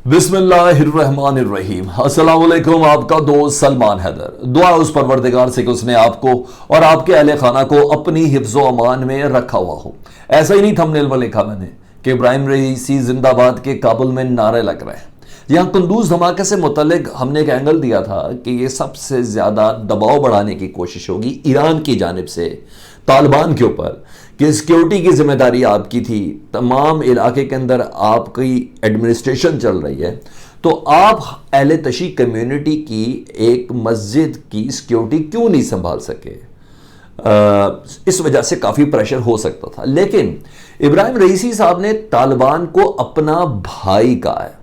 بسم اللہ الرحمن الرحیم۔ السلام علیکم، آپ کا دوست سلمان حیدر۔ دعا اس پروردگار سے کہ اس نے آپ کو اور آپ کے اہل خانہ کو اپنی حفظ و امان میں رکھا ہوا ہو۔ ایسا ہی نہیں تھمبنیل میں لکھا میں نے کہ ابراہیم رئیسی زندہ باد کے کابل میں نعرے لگ رہے ہیں۔ یہاں قندوز دھماکے سے متعلق ہم نے ایک اینگل دیا تھا کہ یہ سب سے زیادہ دباؤ بڑھانے کی کوشش ہوگی ایران کی جانب سے طالبان کے اوپر، کہ سیکیورٹی کی ذمہ داری آپ کی تھی، تمام علاقے کے اندر آپ کی ایڈمنسٹریشن چل رہی ہے، تو آپ اہل تشیع کمیونٹی کی ایک مسجد کی سیکیورٹی کیوں نہیں سنبھال سکے؟ اس وجہ سے کافی پریشر ہو سکتا تھا، لیکن ابراہیم رئیسی صاحب نے طالبان کو اپنا بھائی کہا ہے۔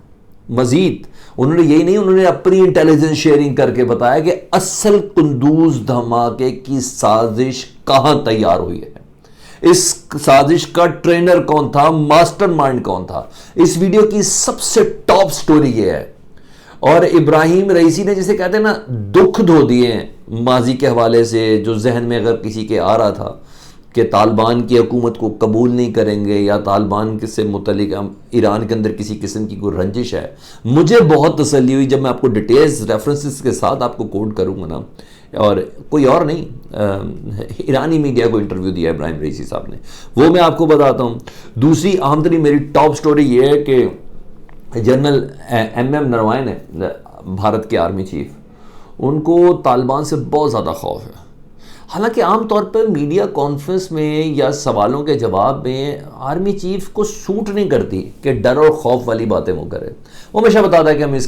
مزید انہوں نے یہی نہیں، انہوں نے اپنی انٹیلیجنس شیئرنگ کر کے بتایا کہ اصل قندوز دھماکے کی سازش کہاں تیار ہوئی ہے، اس سازش کا ٹرینر کون تھا، ماسٹر مائنڈ کون تھا۔ اس ویڈیو کی سب سے ٹاپ سٹوری یہ ہے، اور ابراہیم رئیسی نے جسے کہتے ہیں نا دکھ دھو دیے ہیں ماضی کے حوالے سے، جو ذہن میں اگر کسی کے آ رہا تھا کہ طالبان کی حکومت کو قبول نہیں کریں گے یا طالبان سے متعلق ایران کے اندر کسی قسم کی کوئی رنجش ہے۔ مجھے بہت تسلی ہوئی جب میں آپ کو ڈیٹیلز ریفرنسز کے ساتھ آپ کو کوٹ کروں گا نا، اور کوئی اور نہیں، ایرانی میڈیا کو انٹرویو دیا ابراہیم رئیسی صاحب نے، وہ میں آپ کو بتاتا ہوں۔ دوسری اہم ترین میری ٹاپ سٹوری یہ ہے کہ جنرل ایم نروائن ہے، بھارت کے آرمی چیف، ان کو طالبان سے بہت زیادہ خوف ہے۔ حالانکہ عام طور پر میڈیا کانفرنس میں یا سوالوں کے جواب میں آرمی چیف کو سوٹ نہیں کرتی کہ ڈر اور خوف والی باتیں وہ کرے۔ وہ ہمیشہ بتاتا ہے کہ ہم اس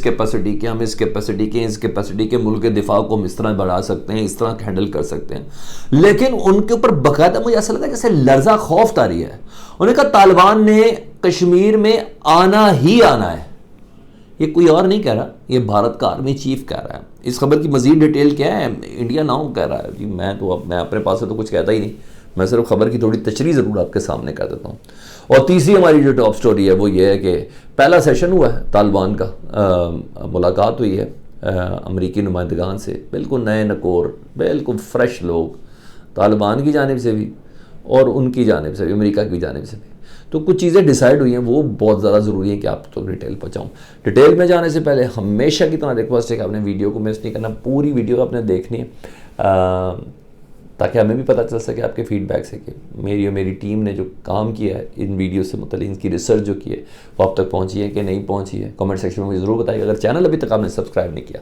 کیپیسٹی کے ملک کے دفاع کو ہم اس طرح بڑھا سکتے ہیں، اس طرح ہینڈل کر سکتے ہیں، لیکن ان کے اوپر باقاعدہ مجھے ایسا لگتا ہے کہ اسے لرزہ خوف طاری ہے۔ انہوں نے کہا طالبان نے کشمیر میں آنا ہی آنا ہے۔ یہ کوئی اور نہیں کہہ رہا، یہ بھارت کا آرمی چیف کہہ رہا ہے۔ اس خبر کی مزید ڈیٹیل کیا ہے؟ انڈیا ناؤ کہہ رہا ہے جی، میں اپنے پاس سے تو کچھ کہتا ہی نہیں، میں صرف خبر کی تھوڑی تشریح ضرور آپ کے سامنے کر دیتا ہوں۔ اور تیسری ہماری جو ٹاپ سٹوری ہے وہ یہ ہے کہ پہلا سیشن ہوا ہے طالبان کا، ملاقات ہوئی ہے امریکی نمائندگان سے، بالکل نئے نکور، بالکل فریش لوگ، طالبان کی جانب سے بھی اور ان کی جانب سے بھی، امریکہ کی جانب سے بھی۔ تو کچھ چیزیں ڈیسائیڈ ہوئی ہیں، وہ بہت زیادہ ضروری ہے کہ آپ تو ڈیٹیل پہنچاؤں۔ ڈیٹیل میں جانے سے پہلے ہمیشہ کی طرح ریکویسٹ ہے کہ آپ نے ویڈیو کو مس نہیں کرنا، پوری ویڈیو آپ نے دیکھنی ہے تاکہ ہمیں بھی پتہ چل سکے آپ کے فیڈ بیک سے کہ میری اور میری ٹیم نے جو کام کیا ہے ان ویڈیو سے متعلق، ان کی ریسرچ جو کی ہے وہ آپ تک پہنچی ہے کہ نہیں پہنچی ہے۔ کمنٹ سیکشن میں مجھے ضرور بتائیے۔ اگر چینل ابھی تک آپ نے سبسکرائب نہیں کیا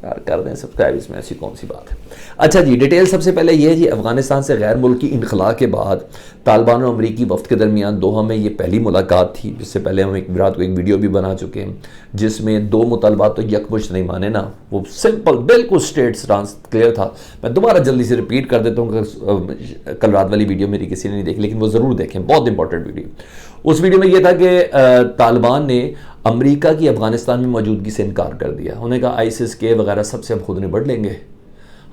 یار کر دیں سبسکرائب، اس میں ایسی کون سی بات ہے۔ اچھا جی، ڈیٹیل سب سے پہلے یہ ہے جی، افغانستان سے غیر ملکی انخلاء کے بعد طالبان اور امریکی وفد کے درمیان دوحہ میں یہ پہلی ملاقات تھی، جس سے پہلے ہم رات کو ایک ویڈیو بھی بنا چکے ہیں جس میں دو مطالبات تو یکمشت نہیں مانے نا، وہ سمپل بالکل سٹیٹ سٹانس کلیئر تھا۔ میں دوبارہ جلدی سے ریپیٹ کر دیتا ہوں کہ کل رات والی ویڈیو میری کسی نے نہیں دیکھی، لیکن وہ ضرور دیکھیں، بہت امپورٹنٹ ویڈیو۔ اس ویڈیو میں یہ تھا کہ طالبان نے امریکہ کی افغانستان میں موجودگی سے انکار کر دیا۔ انہوں نے کہا آئیسس کے وغیرہ سب سے ہم خود نبٹ لیں گے،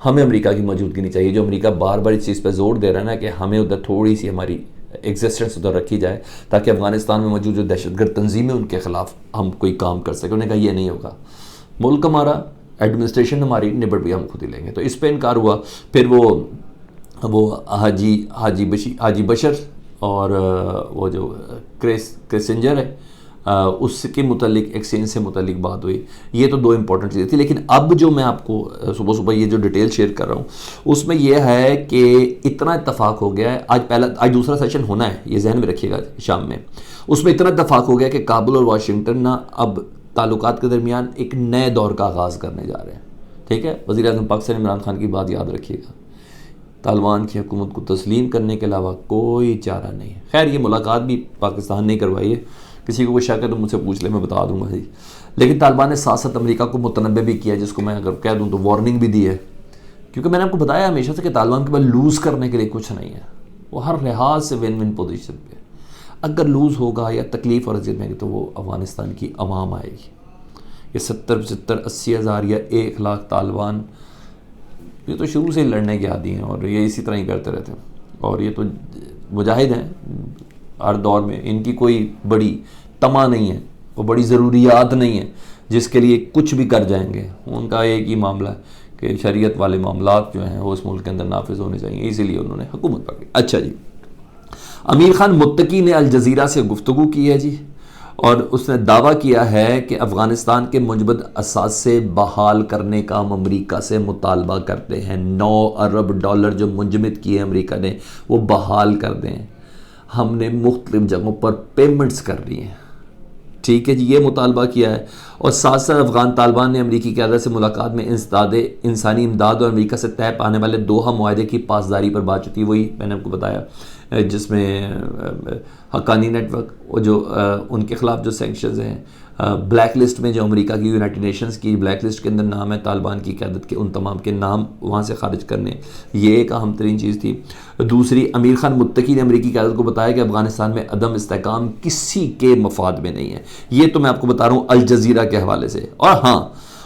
ہمیں امریکہ کی موجودگی نہیں چاہیے۔ جو امریکہ بار بار اس چیز پہ زور دے رہا ہے نا کہ ہمیں ادھر تھوڑی سی ہماری ایگزسٹنس ادھر رکھی جائے تاکہ افغانستان میں موجود جو دہشت گرد تنظیمیں ان کے خلاف ہم کوئی کام کر سکیں۔ انہوں نے کہا یہ نہیں ہوگا، ملک ہمارا، ایڈمنسٹریشن ہماری، نبٹ بھی ہم خود ہی لیں گے۔ تو اس پہ انکار ہوا۔ پھر وہ حاجی بشر اور وہ جو کریسنجر ہے اس کے متعلق ایکسچینج سے متعلق بات ہوئی۔ یہ تو دو امپورٹنٹ چیزیں تھیں، لیکن اب جو میں آپ کو صبح یہ جو ڈیٹیل شیئر کر رہا ہوں اس میں یہ ہے کہ اتنا اتفاق ہو گیا ہے، آج دوسرا سیشن ہونا ہے، یہ ذہن میں رکھیے گا شام میں، اس میں اتنا اتفاق ہو گیا کہ کابل اور واشنگٹن نا اب تعلقات کے درمیان ایک نئے دور کا آغاز کرنے جا رہے ہیں۔ ٹھیک ہے، وزیر اعظم پاکستان عمران خان کی بات یاد رکھیے گا، طالبان کی حکومت کو تسلیم کرنے کے علاوہ کوئی چارہ نہیں ہے۔ خیر یہ ملاقات بھی پاکستان نے کروائی ہے، کسی کو کوئی شک ہے تو مجھ سے پوچھ لے، میں بتا دوں گا جی۔ لیکن طالبان نے ساتھ ساتھ امریکہ کو متنبع بھی کیا، جس کو میں اگر کہہ دوں تو وارننگ بھی دی ہے، کیونکہ میں نے آپ کو بتایا ہمیشہ سے کہ طالبان کے پاس لوز کرنے کے لیے کچھ نہیں ہے، وہ ہر لحاظ سے ون ون پوزیشن پہ۔ اگر لوز ہوگا یا تکلیف اور اذیت میں گی تو وہ افغانستان کی عوام آئے گی۔ یہ 70-80 ہزار یا 1 لاکھ طالبان یہ تو شروع سے ہی لڑنے کے عادی ہیں اور یہ اسی طرح ہی کرتے رہتے ہیں، اور یہ تو مجاہد ہیں ہر دور میں، ان کی کوئی بڑی تما نہیں ہے، وہ بڑی ضروریات نہیں ہیں جس کے لیے کچھ بھی کر جائیں گے۔ ان کا ایک ہی معاملہ ہے کہ شریعت والے معاملات جو ہیں وہ اس ملک کے اندر نافذ ہونے چاہیے، اسی لیے انہوں نے حکومت پکڑی۔ اچھا جی، امیر خان متقی نے الجزیرہ سے گفتگو کی ہے جی، اور اس نے دعویٰ کیا ہے کہ افغانستان کے منجمد اثاثے بحال کرنے کا ہم امریکہ سے مطالبہ کرتے ہیں. 9 ارب ڈالر جو منجمد کیے امریکہ نے وہ بحال کر دیں. ہم نے مختلف جگہوں پر پیمنٹس کر دی ہیں. ٹھیک ہے جی, یہ مطالبہ کیا ہے. اور ساتھ ساتھ افغان طالبان نے امریکی قیادت سے ملاقات میں انسانی امداد اور امریکہ سے طے پانے والے دوحہ معاہدے کی پاسداری پر بات چیت کی. وہی میں نے آپ کو بتایا جس میں حقانی نیٹ ورک اور جو ان کے خلاف جو سینکشنز ہیں, بلیک لسٹ میں جو امریکہ کی یونائٹڈ نیشنز کی بلیک لسٹ کے اندر نام ہے طالبان کی قیادت کے, ان تمام کے نام وہاں سے خارج کرنے, یہ ایک اہم ترین چیز تھی. دوسری, امیر خان متقی نے امریکی قیادت کو بتایا کہ افغانستان میں عدم استحکام کسی کے مفاد میں نہیں ہے. یہ تو میں آپ کو بتا رہا ہوں الجزیرہ کے حوالے سے. اور ہاں,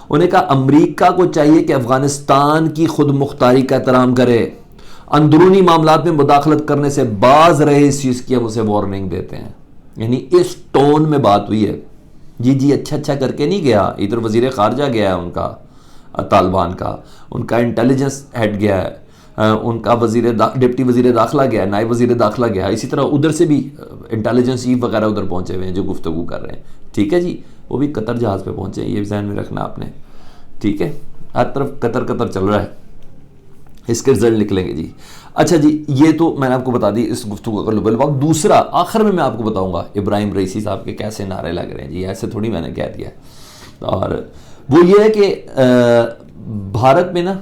انہیں کہا امریکہ کو چاہیے کہ افغانستان کی خود مختاری کا احترام کرے, اندرونی معاملات میں مداخلت کرنے سے باز رہے. اس چیز کی ہم اسے وارننگ دیتے ہیں. یعنی اس ٹون میں بات ہوئی ہے. جی اچھا کر کے نہیں گیا. ادھر وزیر خارجہ گیا ہے ان کا, طالبان کا, ان کا انٹیلیجنس ہیڈ گیا ہے, ان کا ڈپٹی وزیر داخلہ گیا ہے, نائب وزیر داخلہ گیا ہے, اسی طرح ادھر سے بھی انٹیلیجنس چیف وغیرہ ادھر پہنچے ہوئے ہیں جو گفتگو کر رہے ہیں. ٹھیک ہے جی, وہ بھی قطر جہاز پہ پہنچے ہیں, یہ ذہن میں رکھنا آپ نے. ٹھیک ہے, ہر طرف قطر چل رہا ہے, اس کے رزلٹ نکلیں گے جی. اچھا جی, یہ تو میں نے آپ کو بتا دی اس گفتگو کا گلوبل وقت. دوسرا, آخر میں آپ کو بتاؤں گا ابراہیم رئیسی صاحب کے کیسے نعرے لگ رہے ہیں جی, ایسے تھوڑی میں نے کہہ دیا. اور وہ یہ ہے کہ بھارت میں نا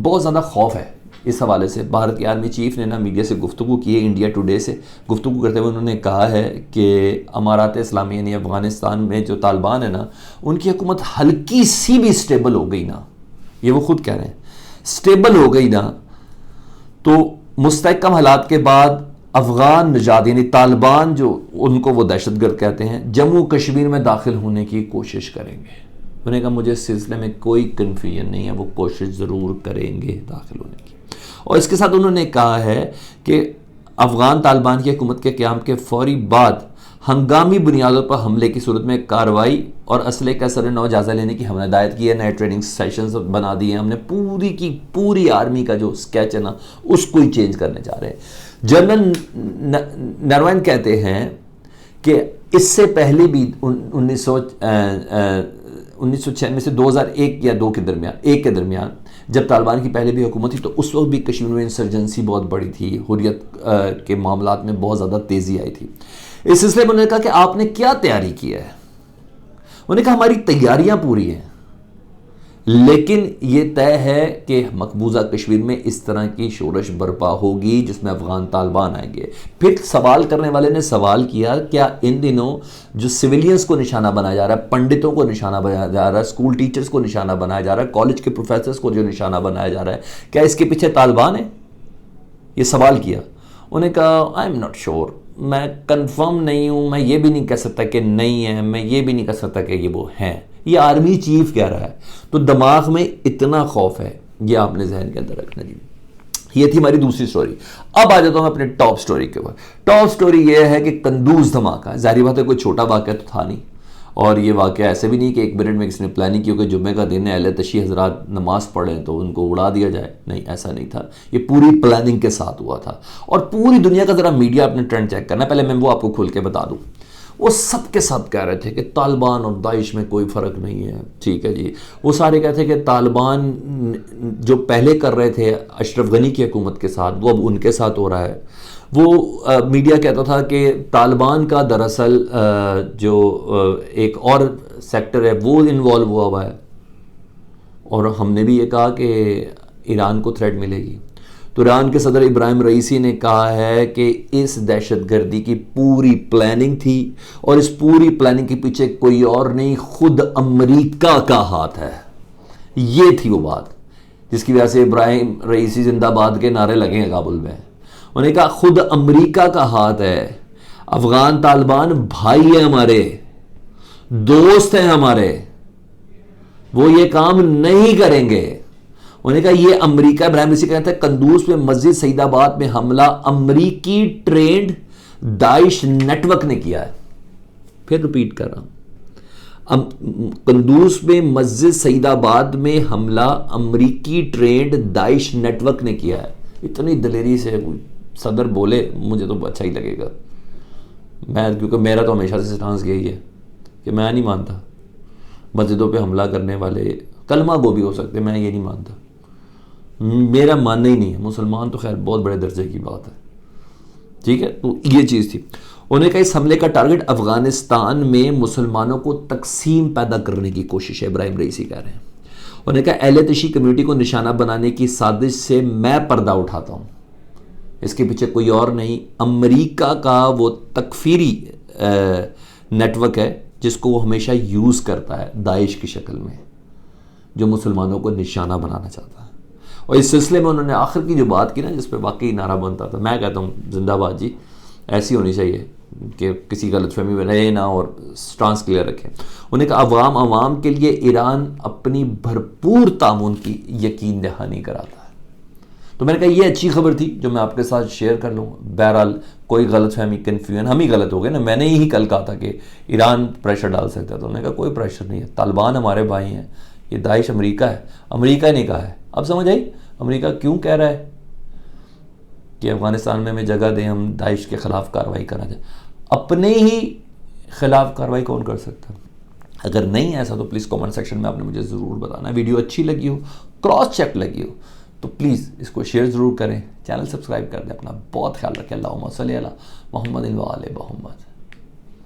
بہت زیادہ خوف ہے اس حوالے سے. بھارت کے آرمی چیف نے نا میڈیا سے گفتگو کی ہے, انڈیا ٹوڈے سے گفتگو کرتے ہوئے انہوں نے کہا ہے کہ امارات اسلامیہ یعنی افغانستان میں جو طالبان ہے نا, ان کی حکومت ہلکی سی بھی سٹیبل ہو گئی نا, یہ وہ خود کہہ رہے ہیں, سٹیبل ہو گئی نا تو مستحکم حالات کے بعد افغان نژاد یعنی طالبان جو ان کو وہ دہشت گرد کہتے ہیں, جموں کشمیر میں داخل ہونے کی کوشش کریں گے. انہوں نے کہا مجھے اس سلسلے میں کوئی کنفیوژن نہیں ہے, وہ کوشش ضرور کریں گے داخل ہونے کی. اور اس کے ساتھ انہوں نے کہا ہے کہ افغان طالبان کی حکومت کے قیام کے فوری بعد ہنگامی بنیادوں پر حملے کی صورت میں کارروائی اور اسلحے کا سر نو جائزہ لینے کی ہم نے ہدایت کی ہے. نئے ٹریننگ سیشنز بنا دیے ہیں ہم نے, پوری کی پوری آرمی کا جو اسکیچ ہے نا اس کو ہی چینج کرنے جا رہے ہیں. جنرل نروین کہتے ہیں کہ اس سے پہلے بھی 1996 میں سے 2001 یا 2 کے درمیان جب طالبان کی پہلے بھی حکومت تھی تو اس وقت بھی کشمیر میں انسرجنسی بہت بڑی تھی, حریت کے معاملات میں بہت زیادہ تیزی آئی تھی. اس سلسلے میں انہوں نے کہا کہ آپ نے کیا تیاری کی ہے. انہوں نے کہا ہماری تیاریاں پوری ہیں, لیکن یہ طے ہے کہ مقبوضہ کشمیر میں اس طرح کی شورش برپا ہوگی جس میں افغان طالبان آئیں گے. پھر سوال کرنے والے نے سوال کیا کیا ان دنوں جو سویلینز کو نشانہ بنایا جا رہا ہے, پنڈتوں کو نشانہ بنایا جا رہا ہے, اسکول ٹیچرز کو نشانہ بنایا جا رہا ہے, کالج کے پروفیسرز کو جو نشانہ بنایا جا رہا ہے, کیا اس کے پیچھے طالبان ہیں؟ یہ سوال کیا. انہوں نے کہا آئی ایم ناٹ شیور, میں کنفرم نہیں ہوں, میں یہ بھی نہیں کہہ سکتا کہ نہیں ہے, میں یہ بھی نہیں کہہ سکتا کہ یہ وہ ہیں. یہ آرمی چیف کہہ رہا ہے. تو دماغ میں اتنا خوف ہے, یہ آپ نے ذہن کے اندر رکھنا جی. یہ تھی ہماری دوسری سٹوری. اب آ جاتا ہوں اپنے ٹاپ سٹوری کے اوپر. ٹاپ سٹوری یہ ہے کہ قندوز دھماکہ. ظاہری بات ہے کوئی چھوٹا واقعہ تو تھا نہیں, اور یہ واقعہ ایسے بھی نہیں کہ 1 منٹ میں کسی نے پلاننگ کی کہ جمعہ کا دن ہے, اہل تشیع حضرات نماز پڑھیں تو ان کو اڑا دیا جائے. نہیں, ایسا نہیں تھا. یہ پوری پلاننگ کے ساتھ ہوا تھا. اور پوری دنیا کا ذرا میڈیا اپنے ٹرینڈ چیک کرنا. پہلے میں وہ آپ کو کھول کے بتا دوں. وہ سب کے ساتھ کہہ رہے تھے کہ طالبان اور داعش میں کوئی فرق نہیں ہے. ٹھیک ہے جی, وہ سارے کہتے ہیں کہ طالبان جو پہلے کر رہے تھے اشرف غنی کی حکومت کے ساتھ وہ اب ان کے ساتھ ہو رہا ہے. وہ میڈیا کہتا تھا کہ طالبان کا دراصل جو ایک اور سیکٹر ہے وہ انوالو ہوا ہے. اور ہم نے بھی یہ کہا کہ ایران کو تھریٹ ملے گی. تو ایران کے صدر ابراہیم رئیسی نے کہا ہے کہ اس دہشت گردی کی پوری پلاننگ تھی, اور اس پوری پلاننگ کے پیچھے کوئی اور نہیں, خود امریکہ کا ہاتھ ہے. یہ تھی وہ بات جس کی وجہ سے ابراہیم رئیسی زندہ باد کے نعرے لگے ہیں کابل میں. انہوں نے کہا خود امریکہ کا ہاتھ ہے. افغان طالبان بھائی ہیں ہمارے, دوست ہیں ہمارے, وہ یہ کام نہیں کریں گے. انہوں نے کہا یہ امریکہ, ابراہیم رئیسی کہتے ہیں قندوز میں مسجد سعید آباد میں حملہ امریکی ٹرینڈ داعش نیٹ ورک نے کیا ہے. پھر ریپیٹ کر رہا ہوں, قندوز میں مسجد سعید آباد میں حملہ امریکی ٹرینڈ داعش نیٹ ورک نے کیا ہے. اتنی دلیری سے صدر بولے مجھے تو اچھا ہی لگے گا. میں کیونکہ میرا تو ہمیشہ سے سٹانس یہی ہے کہ میں نہیں مانتا مسجدوں پہ حملہ کرنے والے کلمہ گو بھی ہو سکتے، میں یہ نہیں مانتا، میرا ماننا ہی نہیں ہے. مسلمان تو خیر بہت بڑے درجے کی بات ہے، ٹھیک ہے. تو یہ چیز تھی. انہوں نے کہا اس حملے کا ٹارگٹ افغانستان میں مسلمانوں کو تقسیم پیدا کرنے کی کوشش ہے. ابراہیم رئیسی کہہ رہے ہیں. انہوں نے کہا اہل تشیع کمیونٹی کو نشانہ بنانے کی سازش سے میں پردہ اٹھاتا ہوں، اس کے پیچھے کوئی اور نہیں، امریکہ کا وہ تکفیری نیٹ ورک ہے جس کو وہ ہمیشہ یوز کرتا ہے داعش کی شکل میں، جو مسلمانوں کو نشانہ بنانا چاہتا ہے. اور اس سلسلے میں انہوں نے آخر کی جو بات کی نا جس پہ واقعی نعرہ بنتا تھا، میں کہتا ہوں زندہ باد جی، ایسی ہونی چاہیے کہ کسی غلط فہمی میں رہے نہ اور سٹانس کلیئر رکھیں. انہوں نے کہا عوام کے لیے ایران اپنی بھرپور تعاون کی یقین دہانی کراتا ہے. تو میں نے کہا یہ اچھی خبر تھی جو میں آپ کے ساتھ شیئر کر لوں. بہرحال کوئی غلط فہمی کنفیوژن ہم ہی غلط ہو گئے نا. میں نے ہی کل کہا تھا کہ ایران پریشر ڈال سکتا ہے، تو انہوں نے کہا کوئی پریشر نہیں ہے، طالبان ہمارے بھائی ہیں، یہ داعش امریکہ ہے، امریکہ نے کہا ہے. اب سمجھ آئی امریکہ کیوں کہہ رہا ہے کہ افغانستان میں ہمیں جگہ دیں، ہم داعش کے خلاف کارروائی کرنا چاہیں. اپنے ہی خلاف کارروائی کون کر سکتا ہے؟ اگر نہیں ایسا تو پلیز کامنٹ سیکشن میں آپ نے مجھے ضرور بتانا. ویڈیو اچھی لگی ہو، کراس چیک لگی ہو تو پلیز اس کو شیئر ضرور کریں، چینل سبسکرائب کر دیں. اپنا بہت خیال رکھیں. اللہم صلی علی محمد و آل محمد.